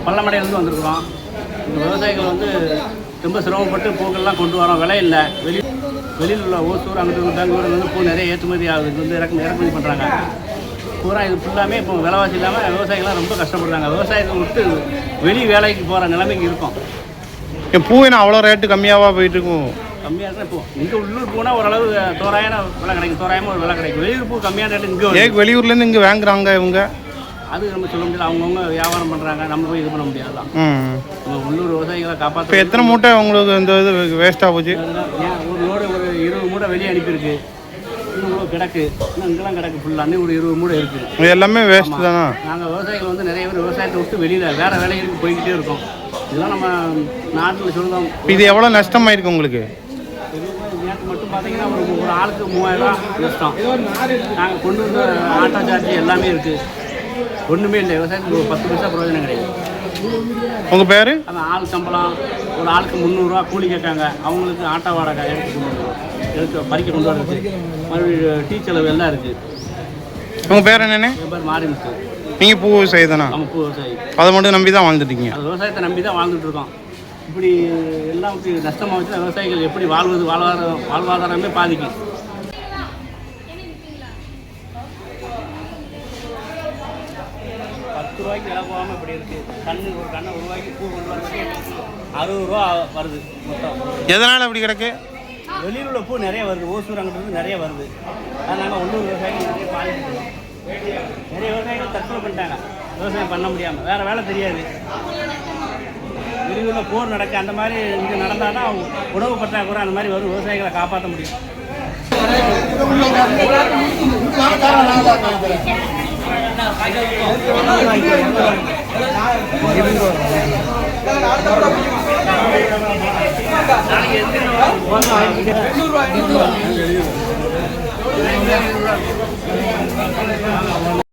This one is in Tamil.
பள்ளமடையிலேருந்து வந்திருக்கிறோம். இந்த விவசாயிகள் வந்து ரொம்ப சிரமப்பட்டு பூக்கள்லாம் கொண்டு வரோம். விலை இல்லை. வெளியில் உள்ள ஓசூர் அங்கிட்டு பெங்களூர் வந்து பூ நிறைய ஏற்றுமதி ஆகுது. இது வந்து இறக்குமதி பண்ணுறாங்க. பூரா இது ஃபுல்லாமே இப்போ விலைவாசி இல்லாமல் விவசாயிகள்லாம் ரொம்ப கஷ்டப்படுறாங்க. விவசாயத்தை விட்டு வெளி வேலைக்கு போகிற நிலைமைக்கு இருக்கும். என் பூ என்ன அவ்வளோ ரேட்டு கம்மியாகவா போயிட்டு இருக்கும்? கம்மியாக தான் இப்போ இங்கே உள்ளூர் பூனா ஓரளவு தோராயான விலை கிடைக்கும். தோராயமாக ஒரு விலை கிடைக்கும். வெளியூர் பூ கம்மியான ரேட்டு இங்கே வெளியூர்லேருந்து இங்கே வாங்குறாங்க இவங்க. அது நம்ம சொல்ல முடியாது. அவங்கவுங்க வியாபாரம் பண்ணுறாங்க. நம்ம போய் இது பண்ண முடியாதுதான். உள்ளூர் விவசாயிகளை காப்பாற்ற. இப்போ எத்தனை மூட்டை உங்களுக்கு இந்த இது வேஸ்ட்டாக போச்சு? ஒரு லோடு ஒரு 20 மூட்டை வெளியே அனுப்பியிருக்கு. இன்னும் கிடக்கு. இன்னும் இங்கெல்லாம் கிடக்கு ஃபுல்லாக. ஒரு 20 மூட்டை இருக்குது. இது எல்லாமே வேஸ்ட் தானே. நாங்கள் விவசாயிகள் வந்து நிறைய பேர் விவசாயத்தை விட்டு வெளியில் வேறு வேலைகளுக்கு போய்கிட்டே இருக்கோம். இதெல்லாம் நம்ம நாட்டில் சொல்லுவோம். இது எவ்வளோ நஷ்டமாயிருக்கு உங்களுக்கு? நேற்று மட்டும் பார்த்தீங்கன்னா ஒரு ஆளுக்கு 3000 நஷ்டம். நாங்கள் கொண்டு வந்த ஆட்டோ சார்ஜ் எல்லாமே இருக்குது. ஒன்றுமே இல்லை. விவசாயத்துக்கு ஒரு 10 பைசா பிரயோஜனம் கிடையாது. உங்கள் பேர்? அந்த ஆள் சம்பளம் ஒரு ஆளுக்கு 300 கூலி கேட்காங்க. அவங்களுக்கு ஆட்டோ வாடகை எடுத்து பறிக்க கொண்டு வரது. மறுபடியும் டீ செலவு எல்லாம் இருக்குது. உங்கள் பேர் என்னென்ன? என் பேர் மாரிமுத்து. நீங்கள் பூ விவசாயி தானே? நம்ம பூ விவசாயி. அதை மட்டும் நம்பி தான் வாழ்ந்துட்டீங்க? அது விவசாயத்தை நம்பி தான் வாழ்ந்துட்டு இருக்கோம். இப்படி எல்லாம் நஷ்டமாக வச்சுன்னா விவசாயிகள் எப்படி வாழ்வாதாரமே பாதிக்கும். 10 ரூபாய்க்கு விலை போகாமல் இப்படி இருக்குது. ஒரு கண்ணை 1 ரூபாய்க்கு பூ கொண்டு வரதுக்கு 60 ரூபா வருது மொத்தம். எதனால் இப்படி கிடக்கு? வெளியில் உள்ள பூ நிறைய வருது. ஓசூர் அங்கிட்டு நிறைய வருது. அது நாங்கள் உள்ளூர் விவசாயிகள் நிறைய பாதிக்கிறோம். நிறைய விவசாயிகள் தற்கொலை பண்ணிட்டாங்க. விவசாயம் பண்ண முடியாமல். வேறு வேலை தெரியாது. வெளியூரில் போர் நடக்க அந்த மாதிரி இங்கே நடந்தால் தான் உணவு பற்றாக்குறை அந்த மாதிரி வரும். விவசாயிகளை காப்பாற்ற முடியும். நாளைக்கு